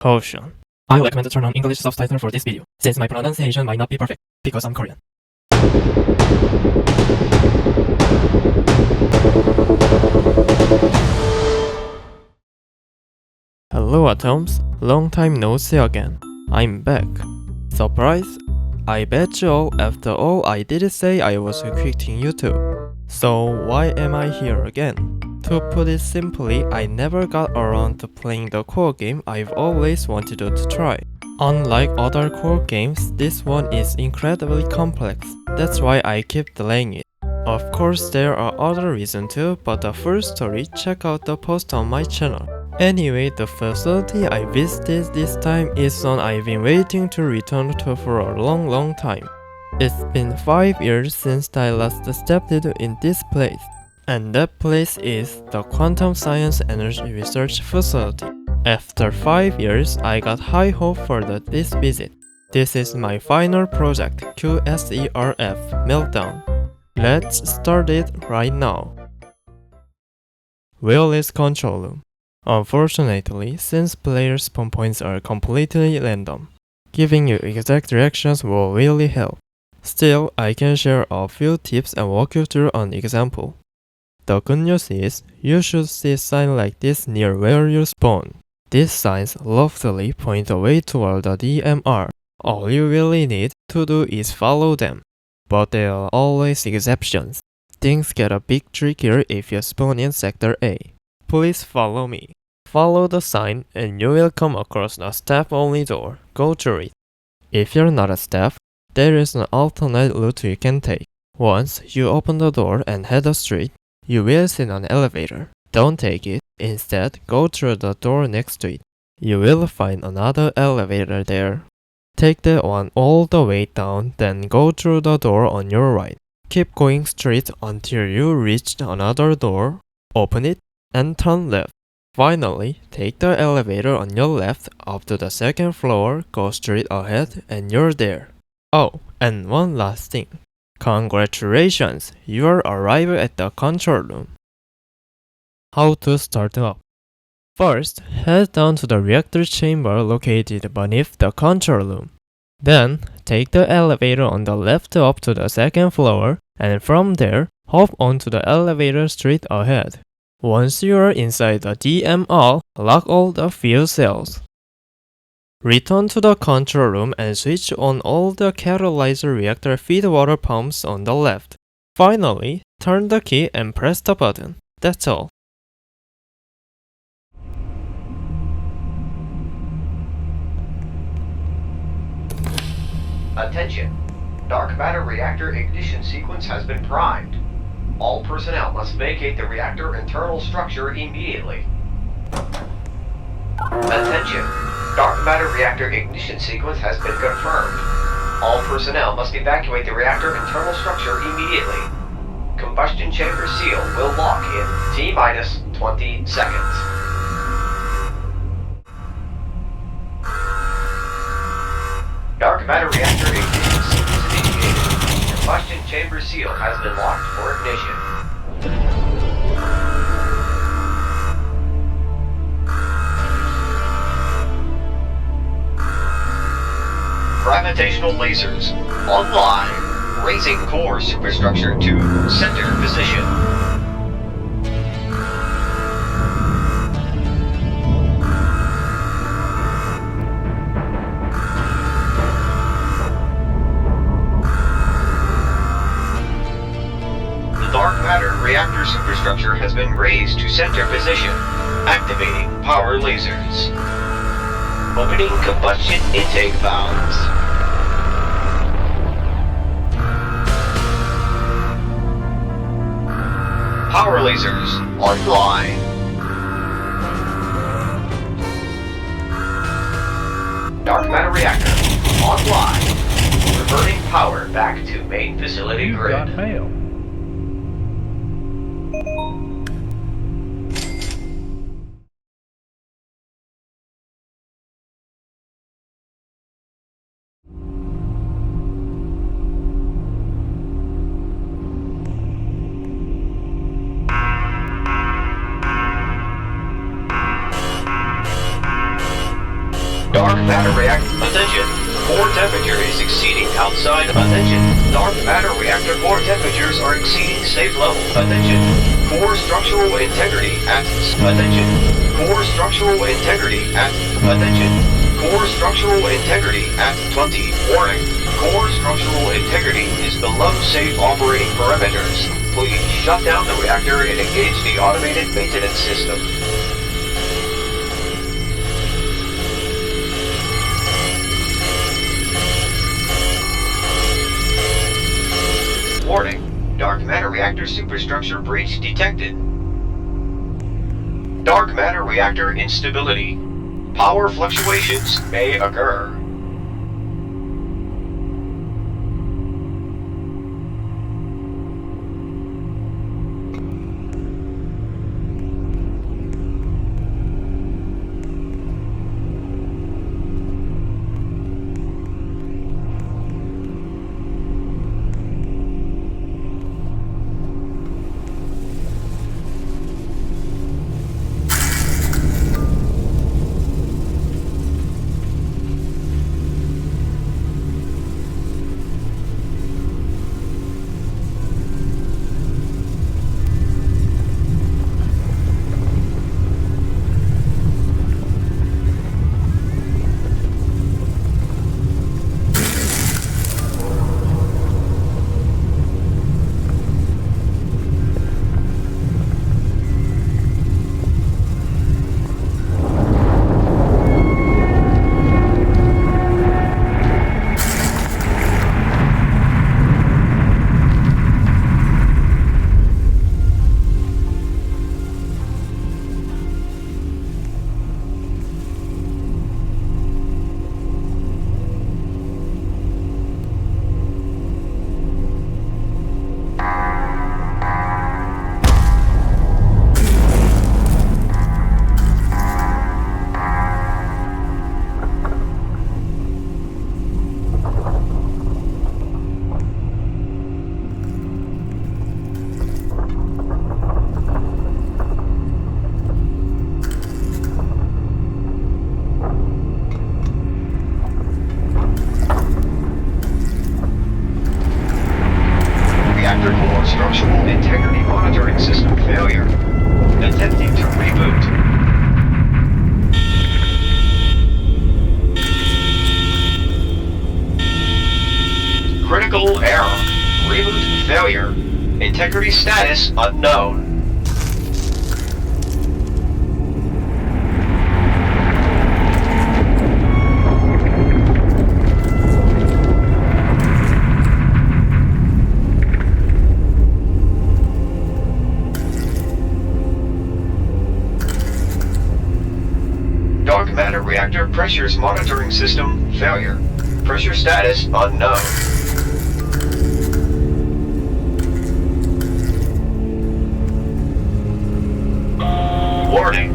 Caution. I recommend to turn on English subtitle for this video, since my pronunciation might not be perfect, because I'm Korean. Hello Atoms, long time no see again. I'm back. Surprise? I bet you all after all I did say I was quitting YouTube. So why am I here again? To put it simply, I never got around to playing the core game I've always wanted to try. Unlike other core games, this one is incredibly complex. That's why I keep delaying it. Of course, there are other reasons too, but the full story, check out the post on my channel. Anyway, the facility I visited this time is one I've been waiting to return to for a long time. It's been 5 years since I last stepped in this place. And that place is the Quantum Science Energy Research Facility. After 5 years, I got high hope for this visit. This is my final project, QSERF MELTDOWN. Let's start it right now. Where is control room? Unfortunately, since player spawn points are completely random, giving you exact directions will really help. Still, I can share a few tips and walk you through an example. The good news is, you should see signs like this near where you spawn. These signs loftily point away toward the DMR. All you really need to do is follow them. But there are always exceptions. Things get a bit trickier if you spawn in Sector A. Please follow me. Follow the sign and you will come across a staff-only door. Go through it. If you're not a staff, there is an alternate route you can take. Once you open the door and head straight, you will see an elevator. Don't take it. Instead, go through the door next to it. You will find another elevator there. Take that one all the way down, then go through the door on your right. Keep going straight until you reach another door. Open it and turn left. Finally, take the elevator on your left up to the second floor, go straight ahead, and you're there. Oh, and one last thing. Congratulations, you're arrived at the control room. How to start up? First, head down to the reactor chamber located beneath the control room. Then, take the elevator on the left up to the second floor, and from there, hop onto the elevator straight ahead. Once you are inside the DMR, lock all the fuel cells. Return to the control room and switch on all the catalyzer reactor feed water pumps on the left. Finally, turn the key and press the button. That's all. Attention! Dark matter reactor ignition sequence has been primed. All personnel must vacate the reactor internal structure immediately. Attention! Dark matter reactor ignition sequence has been confirmed. All personnel must evacuate the reactor internal structure immediately. Combustion chamber seal will lock in T-minus 20 seconds. Dark matter reactor ignition sequence initiated. Combustion chamber seal has been locked for ignition. Gravitational lasers online. Raising core superstructure to center position. The dark matter reactor superstructure has been raised to center position. Activating power lasers. Opening combustion intake valves. Power lasers online. Dark matter reactor online. Reverting power back to main facility grid. Got mail. Dark matter reactor. Attention. Core temperature is exceeding outside. Attention. Dark matter reactor core temperatures are exceeding safe level. Attention. Core structural integrity at. Attention. Core structural integrity at. Attention. Core structural integrity at 20. Warning. Core structural integrity is below safe operating parameters. Please shut down the reactor and engage the automated maintenance system. Warning. Dark matter reactor superstructure breach detected. Dark matter reactor instability. Power fluctuations may occur. Structural integrity monitoring system failure. Attempting to reboot. Critical error. Reboot failure. Integrity status unknown. Dark matter reactor pressures monitoring system failure. Pressure status unknown. Warning.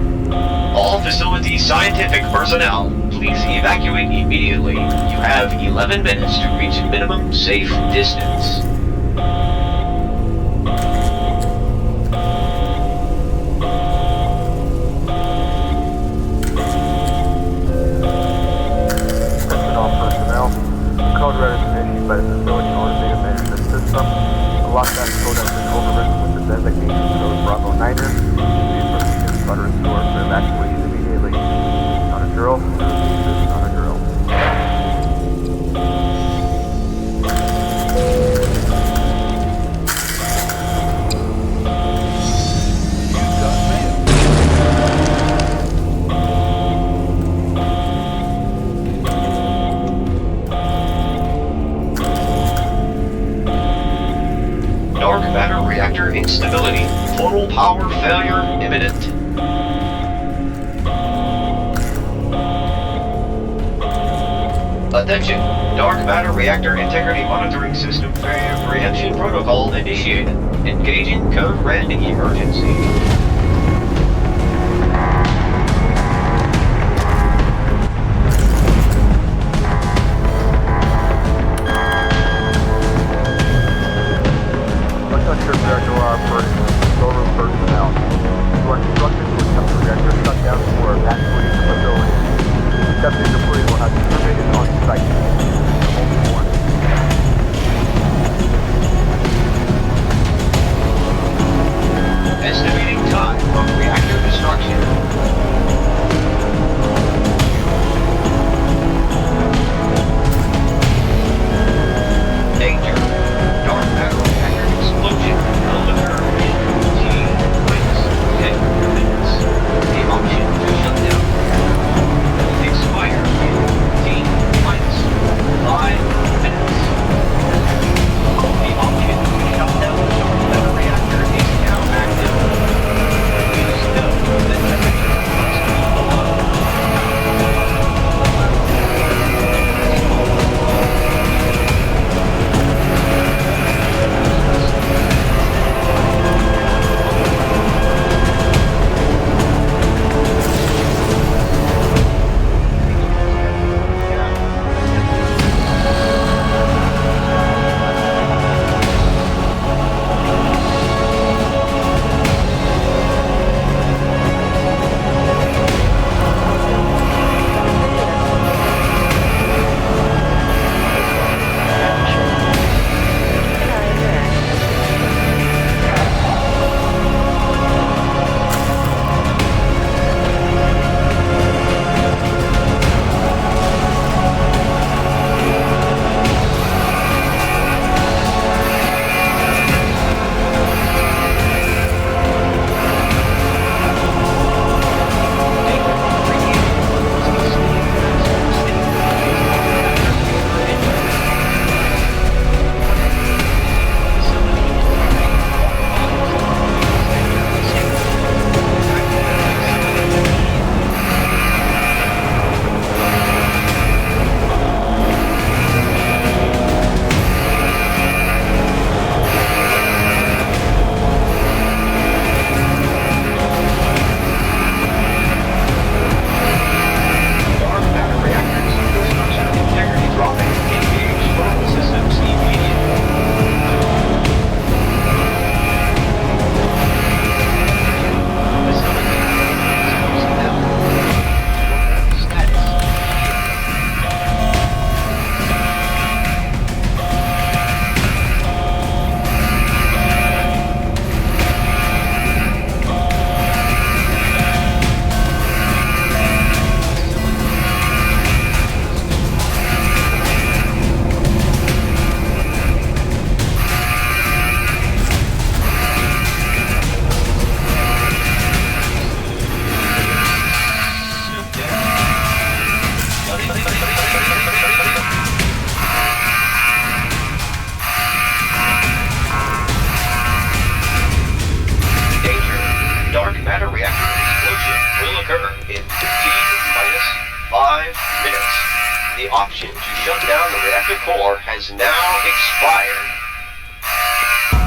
All facility scientific personnel, please evacuate immediately. You have 11 minutes to reach minimum safe distance. Code red is issued by the facility automated management system. The lockdown code has been overwritten with the designation code Bravo 9er. Please proceed to the butter store for evacuation immediately. Not a drill. Not a drill. Dark matter reactor instability. Total power failure imminent. Attention. Dark matter reactor integrity monitoring system failure preemption protocol initiated. Engaging code red emergency. Personnel. You are instructed to attempt to reactor shutdown before evacuating the facility. Accepting the inquiry will have been terminated on site. Multiple warning. Estimating time of reactor destruction. Danger. Dark matter reactor explosion will occur in T-10 minutes. The option to shut down the reactor will expire in T-5 minutes. The option to shut down the dark matter reactor is now active. Please note that temperature must be below. The option to shut down the reactor core has now expired.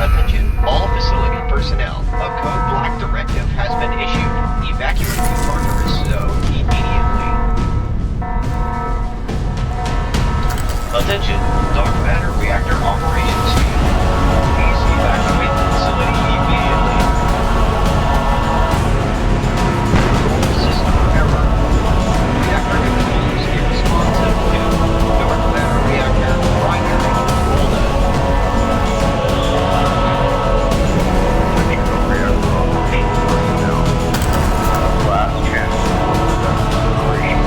Attention, all facility personnel. A code black directive has been issued. Evacuate the Tartarus zone immediately. Attention, dark matter reactor operations team. Please evacuate the facility immediately. System error. Reactor controls irresponsive to dark matter reactor primary controller. Last chance. Operation.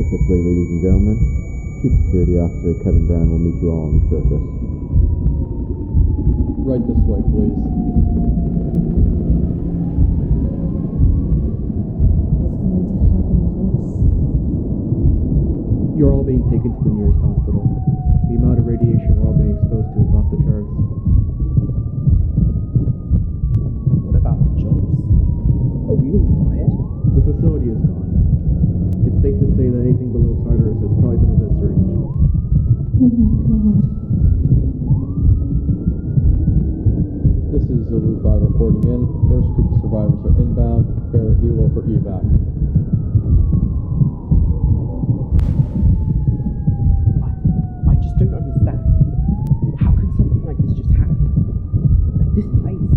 Take this way, ladies and gentlemen. Chief Security Officer Kevin Brown will meet you all on the surface. Right this way, please. You're all being taken to the nearest hospital. The amount of radiation we're all being exposed to is off the charts. What about jobs? Are we all fired? The facility is gone. It's safe to say that anything below Tartarus has probably been eviscerated. Oh my god. This is Zulu 5 reporting in. First group of survivors are inbound. Prepare helo for evac. I just don't understand. How can something like this just happen? At this place?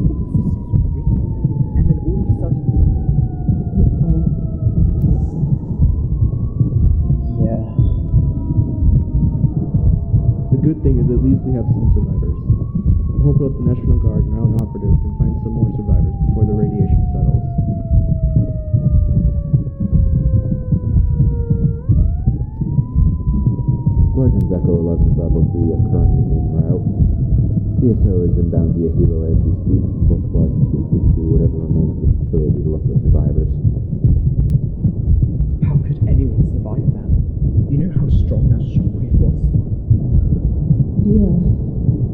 The systems were real. And then all of a sudden... Yeah. The good thing is at least we have some survivors. I'm hoping that the National Guard and our own operatives can find some more survivors before the radiation settles. Squadrons Echo 11 Bravo 3 are currently en route. CSO is inbound via helo as we speak. Both squadrons will sweep through whatever remains of the facility to look for survivors. How could anyone survive that? You know how strong that shockwave was? Yeah,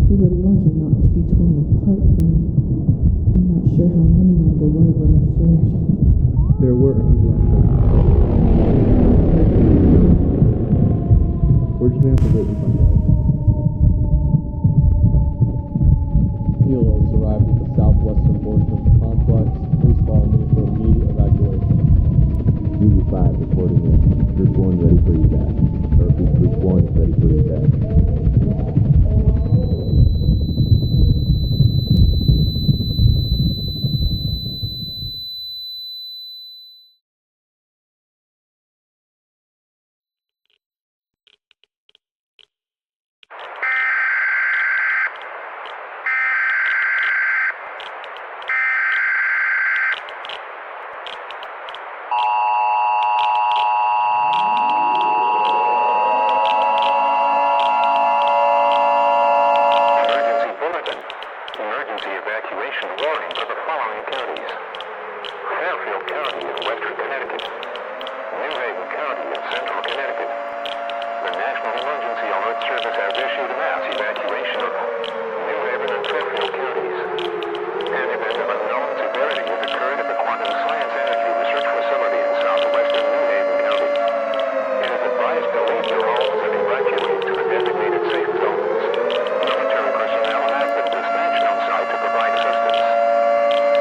we were lucky not to be torn apart from it. I'm not sure how many on below would have fared. There were a few left. We're just gonna have to wait and find out. Helos arrived at the southwestern portion of the complex. Please follow me for immediate evacuation. Zulu 5 reporting in. Group 1 ready for evac. Or Group 1 is ready for evac. Emergency bulletin. Emergency evacuation warning for the following counties. Fairfield County in western Connecticut. New Haven County in central Connecticut. The National Emergency Alert Service has issued a mass evacuation of New Haven and Fairfield counties. An event of unknown severity has occurred at the Quantum Science Energy Research Facility in southwestern New Haven County. It is advised to leave your homes and evacuate to the designated safe zones. Military personnel have been dispatched on site to provide assistance.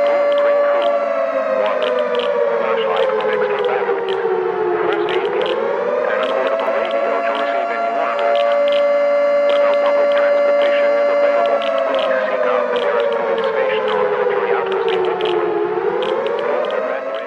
Please bring food, water, flashlight with extra batteries, first aid kit, and a portable radio to receive any warning alerts. When no public transportation is available, please seek out the nearest police station or military outpost immediately. Please evacuate.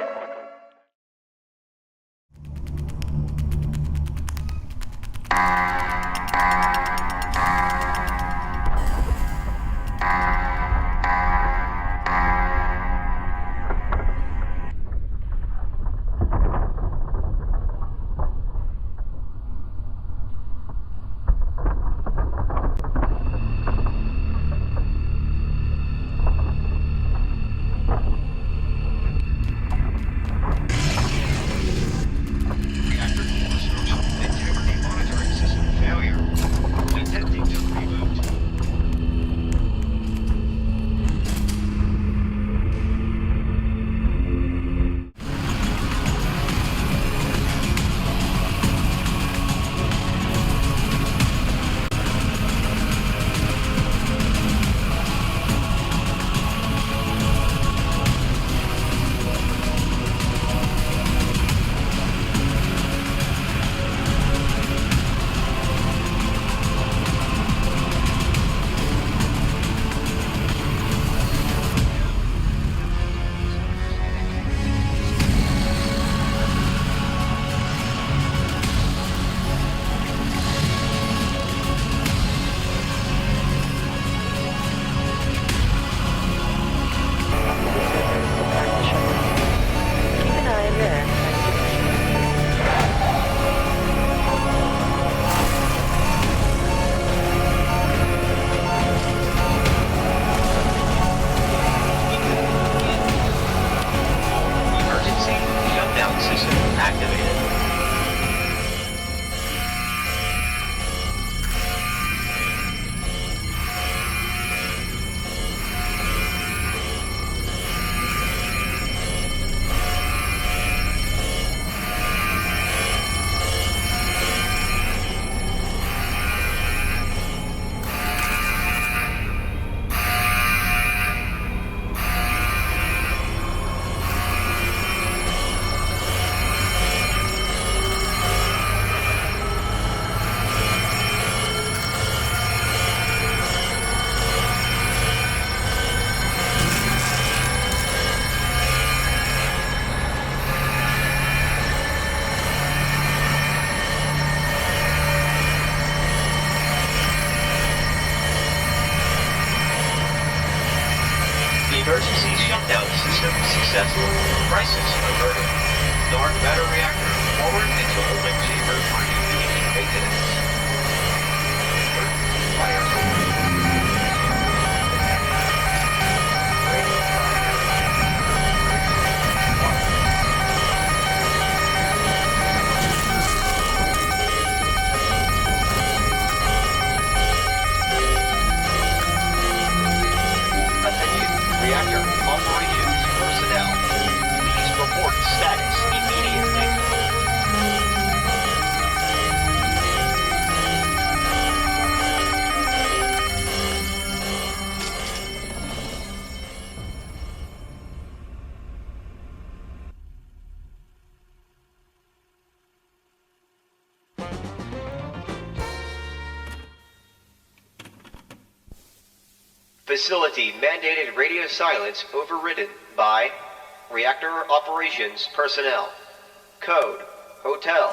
Success. Crisis averted. Dark matter reactor forward into holding chamber for immediate maintenance. Fire. Reactor operations personnel. Please report status immediately. Facility mandated radio silence overridden by reactor operations personnel. Code Hotel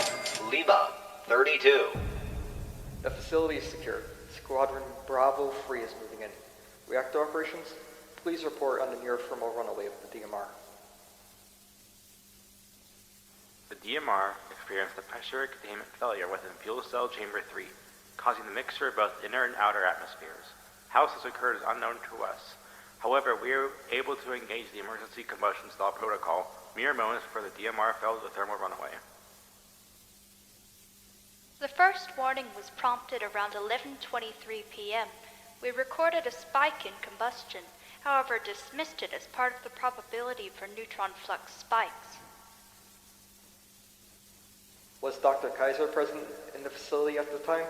Lima 32. The facility is secure. Squadron Bravo 3 is moving in. Reactor operations, please report on the near thermal runaway of the DMR. The DMR experienced a pressure containment failure within fuel cell chamber 3, causing the mixture of both inner and outer atmospheres. How this occurred is unknown to us. However, we were able to engage the emergency combustion stall protocol mere moments before the DMR fell to the thermal runaway. The first warning was prompted around 11:23 p.m. We recorded a spike in combustion, however dismissed it as part of the probability for neutron flux spikes. Was Dr. Kaiser present in the facility at the time?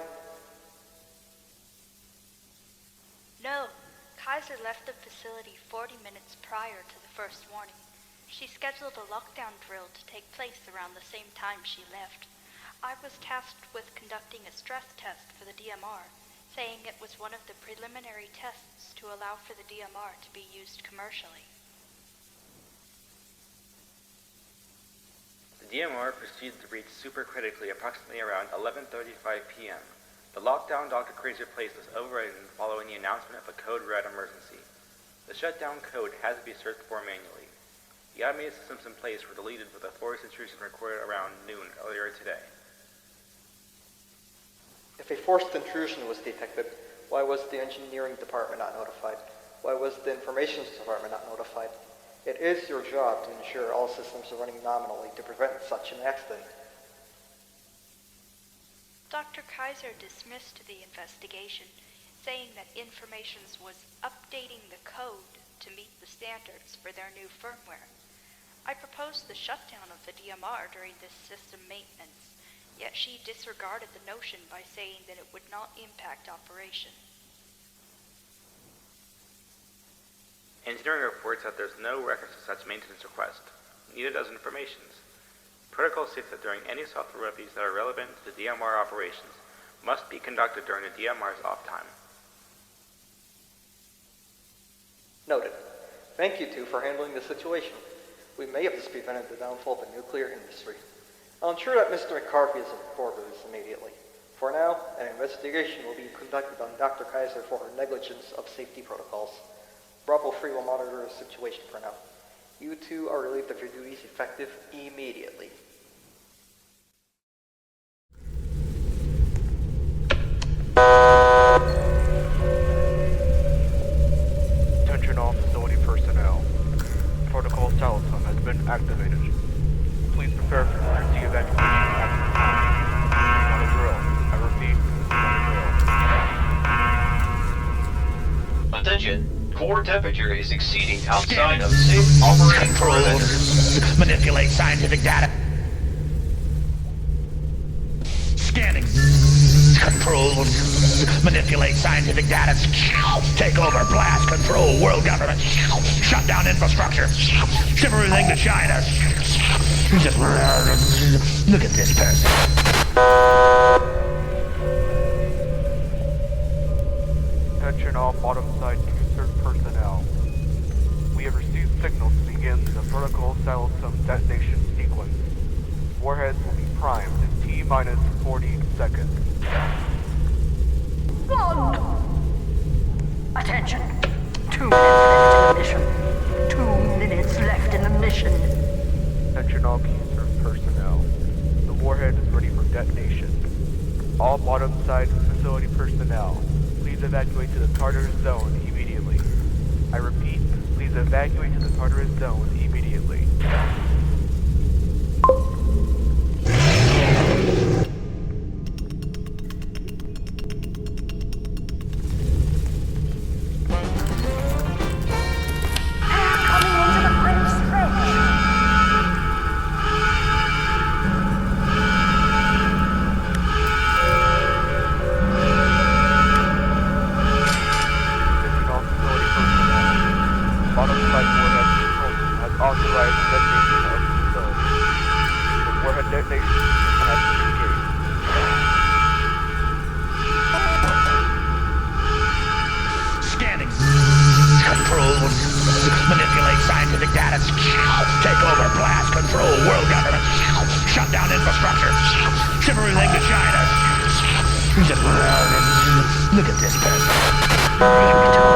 No, Kaiser left the facility 40 minutes prior to the first warning. She scheduled a lockdown drill to take place around the same time she left. I was tasked with conducting a stress test for the DMR, saying it was one of the preliminary tests to allow for the DMR to be used commercially. The DMR proceeded to reach supercritically approximately around 11:35 p.m. The lockdown Dr. Kaiser placed was overridden following the announcement of a code red emergency. The shutdown code had to be searched for manually. The automated systems in place were deleted with a forced intrusion recorded around noon earlier today. If a forced intrusion was detected, why was the engineering department not notified? Why was the information department not notified? It is your job to ensure all systems are running nominally to prevent such an accident. Dr. Kaiser dismissed the investigation, saying that Informations was updating the code to meet the standards for their new firmware. I proposed the shutdown of the DMR during this system maintenance, yet she disregarded the notion by saying that it would not impact operation. Engineering reports that there's no records of such maintenance request. Neither does Informations. Protocol states that during any software reviews that are relevant to the DMR operations must be conducted during the DMR's off time. Noted. Thank you two for handling the situation. We may have just prevented the downfall of the nuclear industry. I'll ensure that Mr. McCarthy is informed of this immediately. For now, an investigation will be conducted on Dr. Kaiser for her negligence of safety protocols. Bravo 3 will monitor the situation for now. You two are relieved of your duties effective immediately. Attention all facility personnel. Protocol Salazar has been activated. Please prepare for emergency evacuation at this time. On a drill. I repeat, on a drill. Attention. Core temperature is exceeding outside of safe operating parameters. Manipulate scientific data. Scanning. Controlled. Manipulate scientific data. Take over, blast, control, world government. Shut down infrastructure. Ship everything to China. Just look at this person. Attention all bottom side user personnel. We have received signals to begin the vertical Salazar detonation sequence. Warheads will be primed in T-minus 40 seconds. Attention. 2 minutes of ignition. 2 minutes. minutes left in the mission. Attention all Keystone personnel. The warhead is ready for detonation. All bottom side facility personnel, please evacuate to the Tartarus zone immediately. I repeat, please evacuate to the Tartarus zone immediately. Scanning. Controls. Manipulate scientific data. Take over blast control world government. Shut down infrastructure. Ship everything to China. Just look at this person.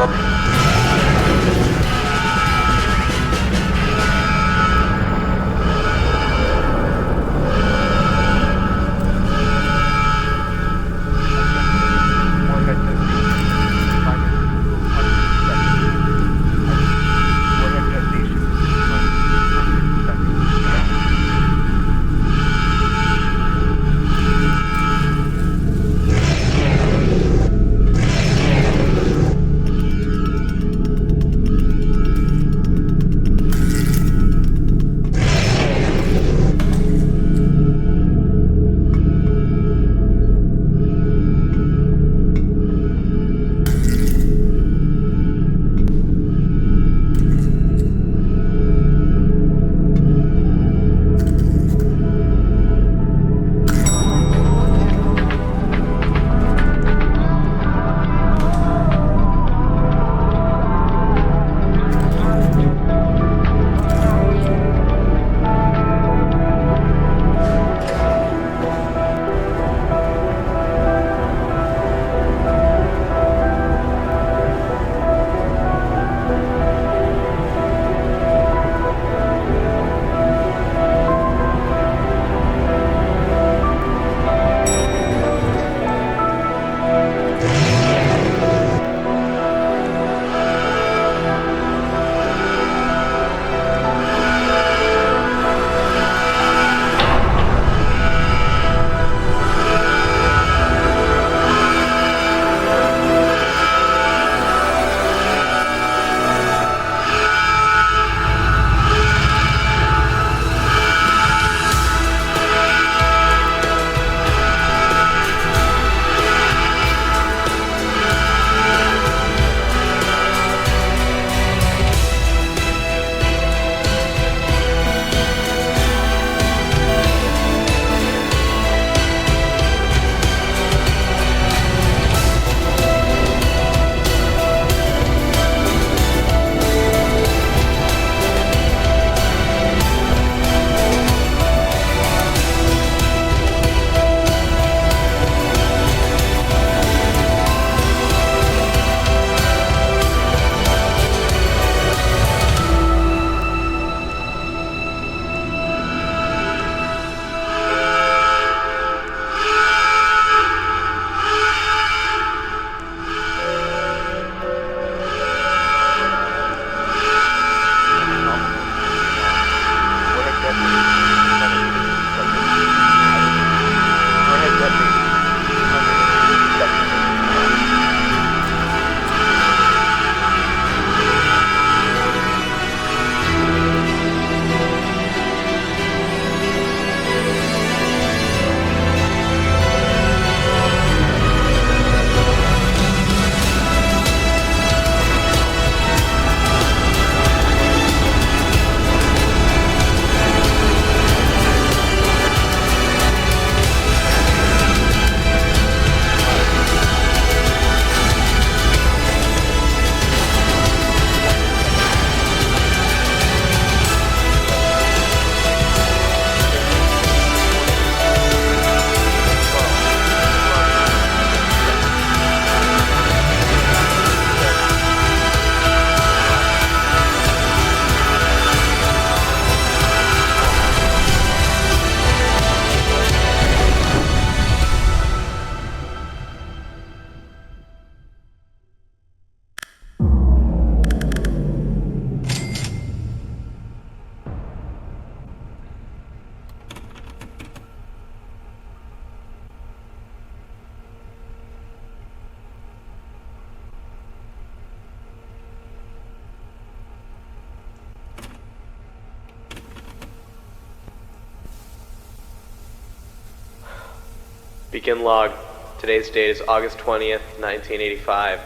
Begin log. Today's date is August 20th, 1985.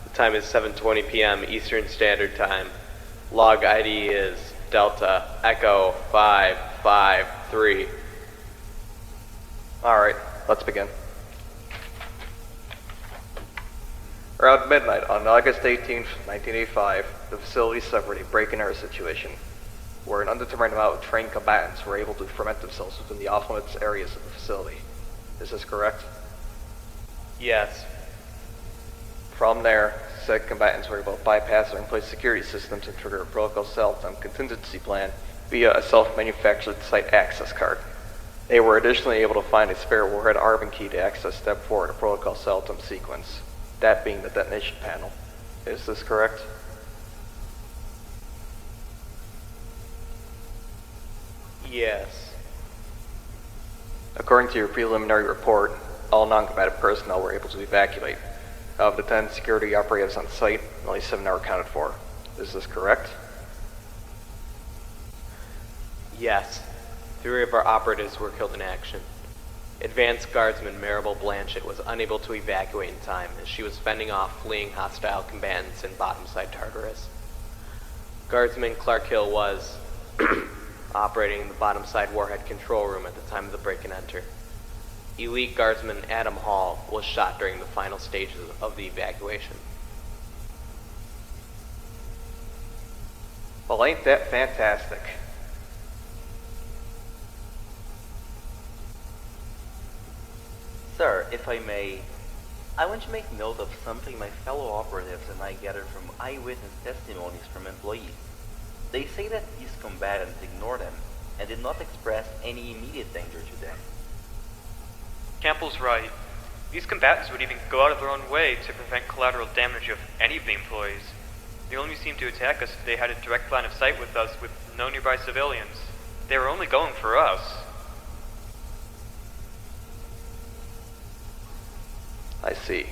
The time is 7:20 p.m. Eastern Standard Time. Log ID is Delta Echo 553. Alright, let's begin. Around midnight on August 18th, 1985, the facility suffered a break-and-enter situation, where an undetermined amount of trained combatants were able to ferment themselves within the off-limits areas of the facility. Is this correct? Yes. From there, said combatants were able to bypass or in-place security systems and trigger a protocol SHUTDOwn contingency plan via a self-manufactured site access card. They were additionally able to find a spare warhead Arbin key to access step 4 in a protocol SHUTDOwn sequence, that being the detonation panel. Is this correct? Yes. According to your preliminary report, all non-combatant personnel were able to evacuate. Of the 10 security operatives on site, only 7 are accounted for. Is this correct? Yes. 3 of our operatives were killed in action. Advanced Guardsman Maribel Blanchett was unable to evacuate in time as she was fending off fleeing hostile combatants in Bottomside Tartarus. Guardsman Clark Hill was operating in the Bottomside Warhead control room at the time of the break and enter. Elite Guardsman Adam Hall was shot during the final stages of the evacuation. Well, ain't that fantastic? Sir, if I may, I want to make note of something my fellow operatives and I gathered from eyewitness testimonies from employees. They say that these combatants ignored them and did not express any immediate danger to them. Campbell's right. These combatants would even go out of their own way to prevent collateral damage of any of the employees. They only seemed to attack us if they had a direct line of sight with us with no nearby civilians. They were only going for us. I see.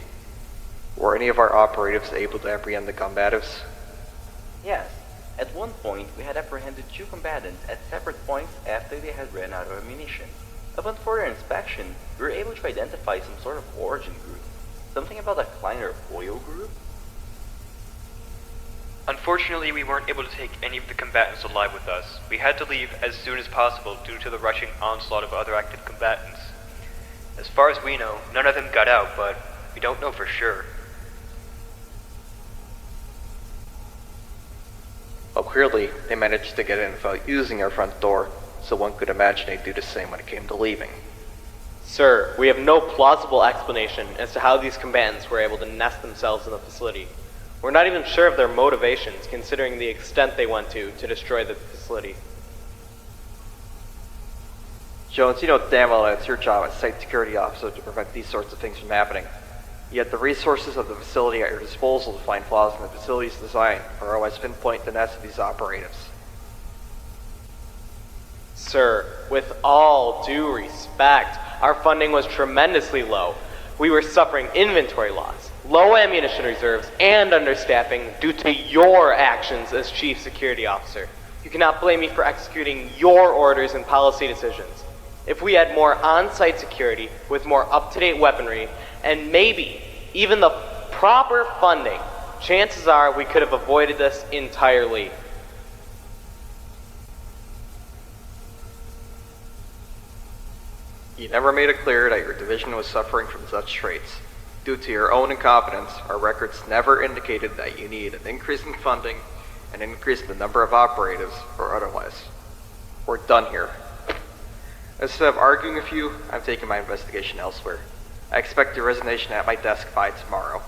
Were any of our operatives able to apprehend the combatives? Yes. At one point, we had apprehended 2 combatants at separate points after they had ran out of ammunition. Upon further inspection, we were able to identify some sort of origin group. Something about a Kleiner oil group? Unfortunately, we weren't able to take any of the combatants alive with us. We had to leave as soon as possible due to the rushing onslaught of other active combatants. As far as we know, none of them got out, but we don't know for sure. Well, clearly, they managed to get in without using our front door, so one could imagine they'd do the same when it came to leaving. Sir, we have no plausible explanation as to how these combatants were able to nest themselves in the facility. We're not even sure of their motivations, considering the extent they went to destroy the facility. Jones, you know damn well that it's your job as site security officer to prevent these sorts of things from happening. Yet the resources of the facility at your disposal to find flaws in the facility's design are always pinpoint the nest of these operatives. Sir, with all due respect, our funding was tremendously low. We were suffering inventory loss, low ammunition reserves, and understaffing due to your actions as Chief Security Officer. You cannot blame me for executing your orders and policy decisions. If we had more on-site security with more up-to-date weaponry, and maybe even the proper funding, chances are we could have avoided this entirely. You never made it clear that your division was suffering from such traits. Due to your own incompetence, our records never indicated that you need an increase in funding, an increase in the number of operatives, or otherwise. We're done here. Instead of arguing with you, I'm taking my investigation elsewhere. I expect your resignation at my desk by tomorrow.